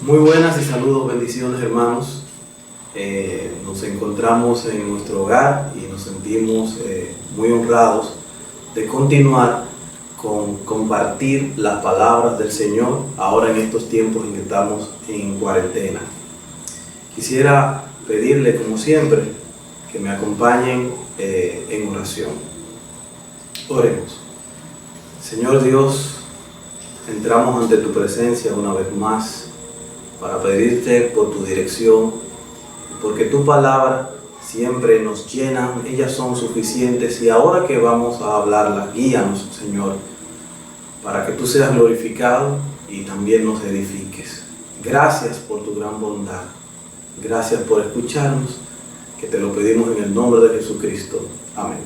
Muy buenas y saludos, bendiciones hermanos. Nos encontramos en nuestro hogar y nos sentimos muy honrados de continuar con compartir las palabras del Señor ahora en estos tiempos en que estamos en cuarentena. Quisiera pedirle, como siempre, que me acompañen en oración. Oremos. Señor Dios, entramos ante tu presencia una vez más para pedirte por tu dirección, porque tu palabra siempre nos llena, ellas son suficientes, y ahora que vamos a hablarlas, guíanos, Señor, para que tú seas glorificado y también nos edifiques. Gracias por tu gran bondad, gracias por escucharnos, que te lo pedimos en el nombre de Jesucristo. Amén.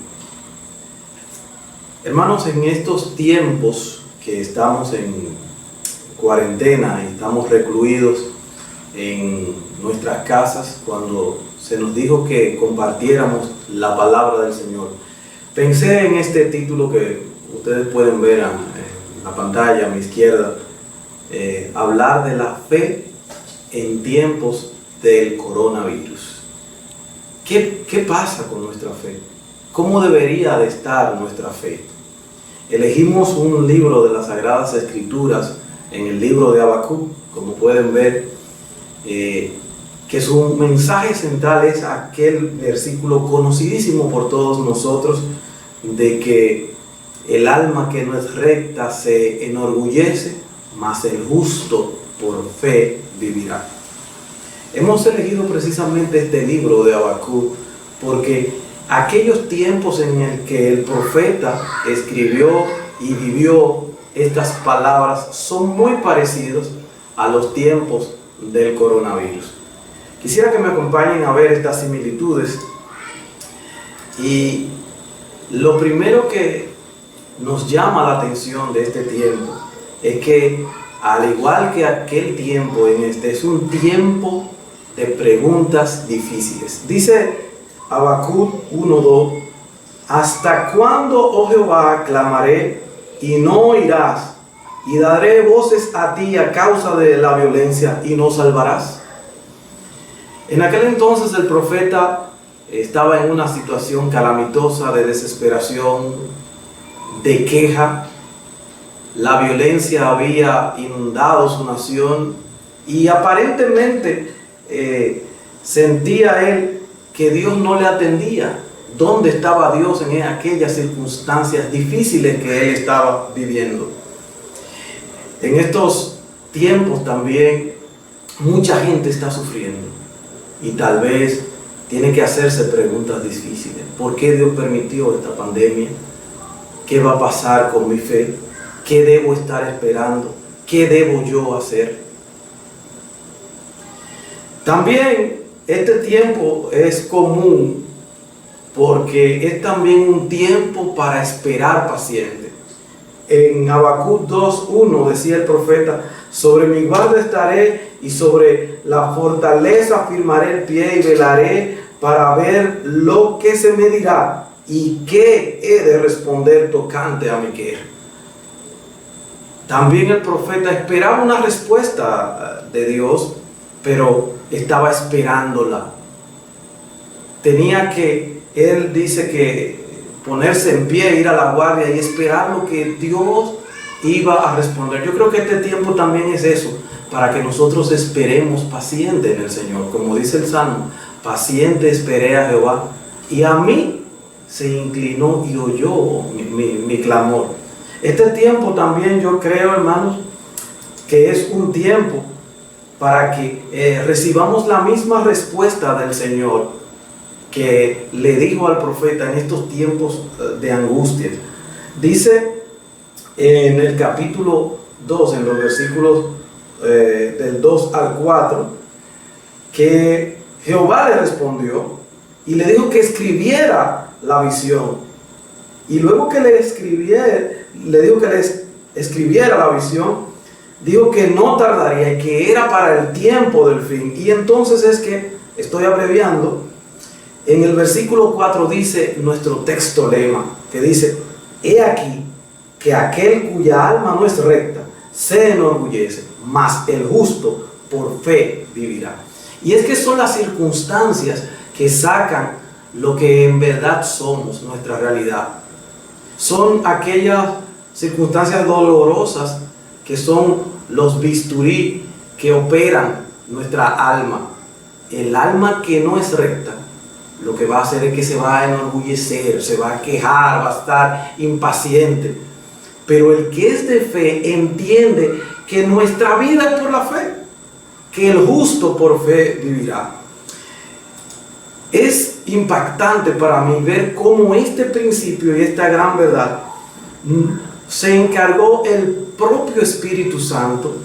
Hermanos, en estos tiempos que estamos en cuarentena y estamos recluidos en nuestras casas, cuando se nos dijo que compartiéramos la palabra del Señor, pensé en este título que ustedes pueden ver en la pantalla a mi izquierda, hablar de la fe en tiempos del coronavirus. ¿Qué pasa con nuestra fe? ¿Cómo debería de estar nuestra fe? Elegimos un libro de las Sagradas Escrituras en el libro de Habacuc, como pueden ver, que su mensaje central es aquel versículo conocidísimo por todos nosotros, de que el alma que no es recta se enorgullece, mas el justo por fe vivirá. Hemos elegido precisamente este libro de Habacuc porque aquellos tiempos en el que el profeta escribió y vivió estas palabras son muy parecidos a los tiempos del coronavirus. Quisiera que me acompañen a ver estas similitudes. Y lo primero que nos llama la atención de este tiempo es que, al igual que aquel tiempo, en este es un tiempo de preguntas difíciles. Dice Habacuc 1:2: ¿hasta cuándo, oh Jehová, clamaré y no oirás? Y daré voces a ti a causa de la violencia y no salvarás. En aquel entonces el profeta estaba en una situación calamitosa de desesperación, de queja. La violencia había inundado su nación y aparentemente sentía él que Dios no le atendía. ¿Dónde estaba Dios en aquellas circunstancias difíciles que él estaba viviendo? En estos tiempos también mucha gente está sufriendo y tal vez tiene que hacerse preguntas difíciles. ¿Por qué Dios permitió esta pandemia? ¿Qué va a pasar con mi fe? ¿Qué debo estar esperando? ¿Qué debo yo hacer? También este tiempo es común porque es también un tiempo para esperar paciente. En Habacuc 2:1 decía el profeta: sobre mi guarda estaré y sobre la fortaleza firmaré el pie y velaré para ver lo que se me dirá y qué he de responder tocante a mi queja. También el profeta esperaba una respuesta de Dios, pero estaba esperándola. Él dice que ponerse en pie, ir a la guardia y esperar lo que Dios iba a responder. Yo creo que este tiempo también es eso, para que nosotros esperemos paciente en el Señor. Como dice el Salmo: paciente esperé a Jehová, y a mí se inclinó y oyó mi clamor. Este tiempo también yo creo, hermanos, que es un tiempo para que recibamos la misma respuesta del Señor que le dijo al profeta en estos tiempos de angustia. Dice en el capítulo 2, en los versículos del 2 al 4, que Jehová le respondió y le dijo que escribiera la visión. Y luego que le dijo que le escribiera la visión, dijo que no tardaría y que era para el tiempo del fin. Y entonces es que, estoy abreviando, en el versículo 4 dice nuestro texto lema, que dice: he aquí que aquel cuya alma no es recta se enorgullece, mas el justo por fe vivirá. Y es que son las circunstancias que sacan lo que en verdad somos, nuestra realidad. Son aquellas circunstancias dolorosas que son los bisturí que operan nuestra alma. El alma que no es recta, lo que va a hacer es que se va a enorgullecer, se va a quejar, va a estar impaciente. Pero el que es de fe entiende que nuestra vida es por la fe, que el justo por fe vivirá. Es impactante para mí ver cómo este principio y esta gran verdad se encargó el propio Espíritu Santo,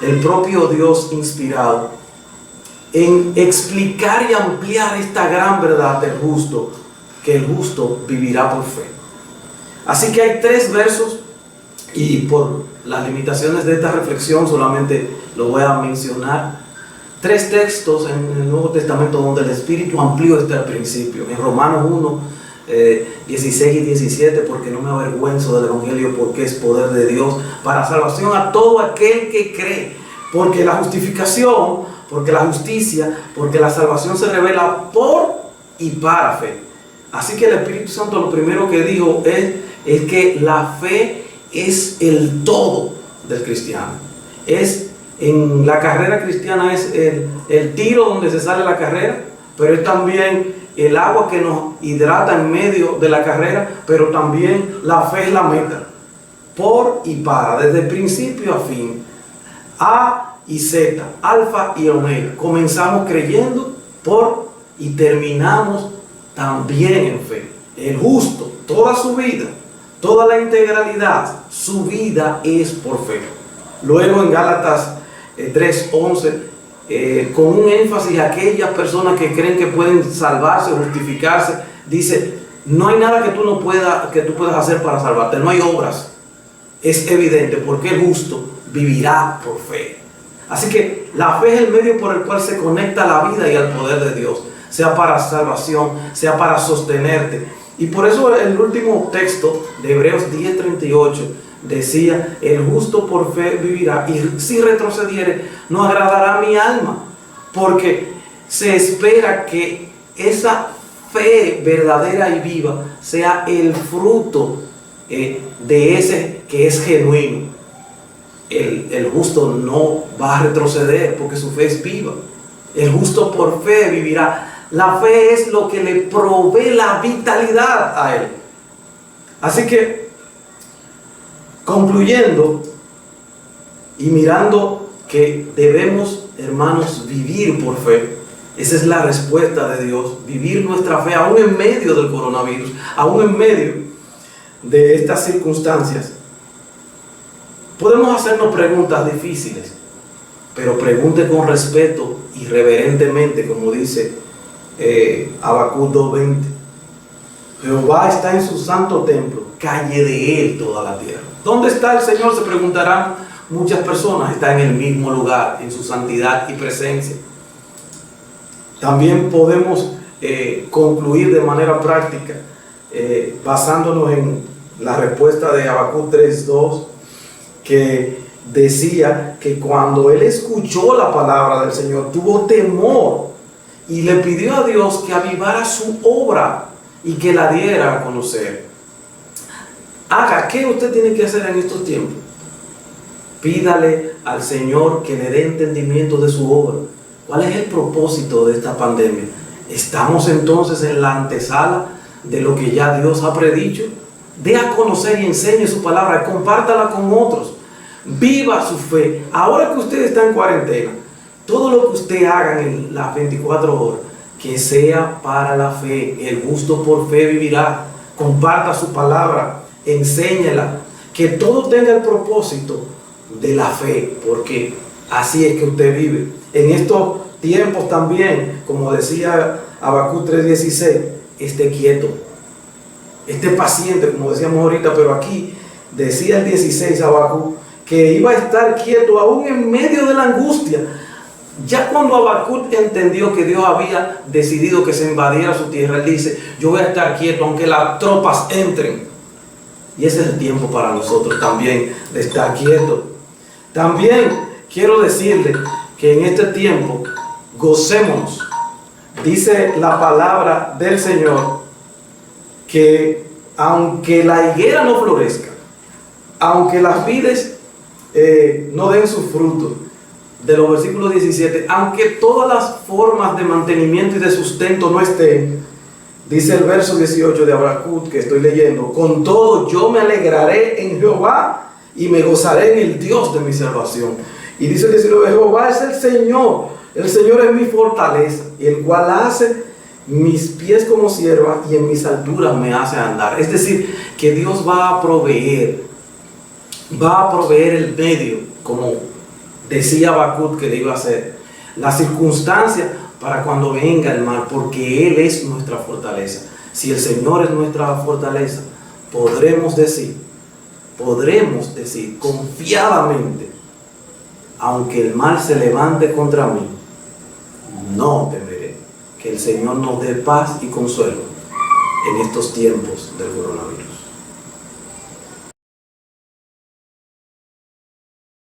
el propio Dios inspirado, en explicar y ampliar esta gran verdad del justo, que el justo vivirá por fe. Así que hay 3 versos, y por las limitaciones de esta reflexión solamente lo voy a mencionar. 3 textos en el Nuevo Testamento donde el Espíritu amplió este principio. En Romanos 1, 16 y 17, porque no me avergüenzo del Evangelio, porque es poder de Dios para salvación a todo aquel que cree. Porque la justificación, porque la justicia, porque la salvación se revela por y para fe. Así que el Espíritu Santo lo primero que dijo es que la fe es el todo del cristiano. En la carrera cristiana es el tiro donde se sale la carrera, pero es también el agua que nos hidrata en medio de la carrera, pero también la fe es la meta. Por y para, desde principio a fin. A y Z, alfa y omega. Comenzamos creyendo por y terminamos también en fe. El justo, toda su vida, toda la integralidad, su vida es por fe. Luego en Gálatas 3:11, con un énfasis a aquellas personas que creen que pueden salvarse o justificarse, dice: no hay nada que tú puedas hacer para salvarte, no hay obras. Es evidente, porque el justo vivirá por fe. Así que la fe es el medio por el cual se conecta la vida y al poder de Dios, sea para salvación, sea para sostenerte. Y por eso el último texto de Hebreos 10:38 decía: el justo por fe vivirá, y si retrocediere no agradará a mi alma. Porque se espera que esa fe verdadera y viva sea el fruto de ese que es genuino. El justo no va a retroceder porque su fe es viva. El justo por fe vivirá. La fe es lo que le provee la vitalidad a él. Así que, concluyendo y mirando que debemos, hermanos, vivir por fe. Esa es la respuesta de Dios, vivir nuestra fe aún en medio del coronavirus, aún en medio de estas circunstancias. Podemos hacernos preguntas difíciles, pero pregunte con respeto y reverentemente, como dice Habacuc 2:20. Jehová está en su santo templo, calle de él toda la tierra. ¿Dónde está el Señor?, se preguntarán muchas personas. Está en el mismo lugar, en su santidad y presencia. También podemos concluir de manera práctica, basándonos en la respuesta de Habacuc 3:2, que decía que cuando él escuchó la palabra del Señor, tuvo temor y le pidió a Dios que avivara su obra y que la diera a conocer. ¿Qué usted tiene que hacer en estos tiempos? Pídale al Señor que le dé entendimiento de su obra. ¿Cuál es el propósito de esta pandemia? ¿Estamos entonces en la antesala de lo que ya Dios ha predicho? Dé a conocer y enseñe su palabra, compártala con otros. Viva su fe. Ahora que usted está en cuarentena, todo lo que usted haga en las 24 horas, que sea para la fe. El justo por fe vivirá. Comparta su palabra, enséñela, que todo tenga el propósito de la fe, porque así es que usted vive. En estos tiempos también, como decía Habacuc 3:16, esté quieto, esté paciente, como decíamos ahorita, pero aquí decía el 16 Habacuc que iba a estar quieto aún en medio de la angustia. Ya cuando Habacuc entendió que Dios había decidido que se invadiera su tierra, él dice: yo voy a estar quieto aunque las tropas entren. Y ese es el tiempo para nosotros también de estar quietos. También quiero decirle que en este tiempo gocémonos. Dice la palabra del Señor que aunque la higuera no florezca, aunque las vides no den su fruto, de los versículos 17, aunque todas las formas de mantenimiento y de sustento no estén, dice el verso 18 de Habacuc que estoy leyendo, con todo yo me alegraré en Jehová y me gozaré en el Dios de mi salvación. Y dice el 19, Jehová es el Señor es mi fortaleza, y el cual hace mis pies como sierva y en mis alturas me hace andar. Es decir, que Dios va a proveer el medio, como decía Habacuc que le iba a hacer, la circunstancia para cuando venga el mal, porque Él es nuestra fortaleza. Si el Señor es nuestra fortaleza, podremos decir confiadamente, aunque el mal se levante contra mí, no temeré. Que el Señor nos dé paz y consuelo en estos tiempos del coronavirus.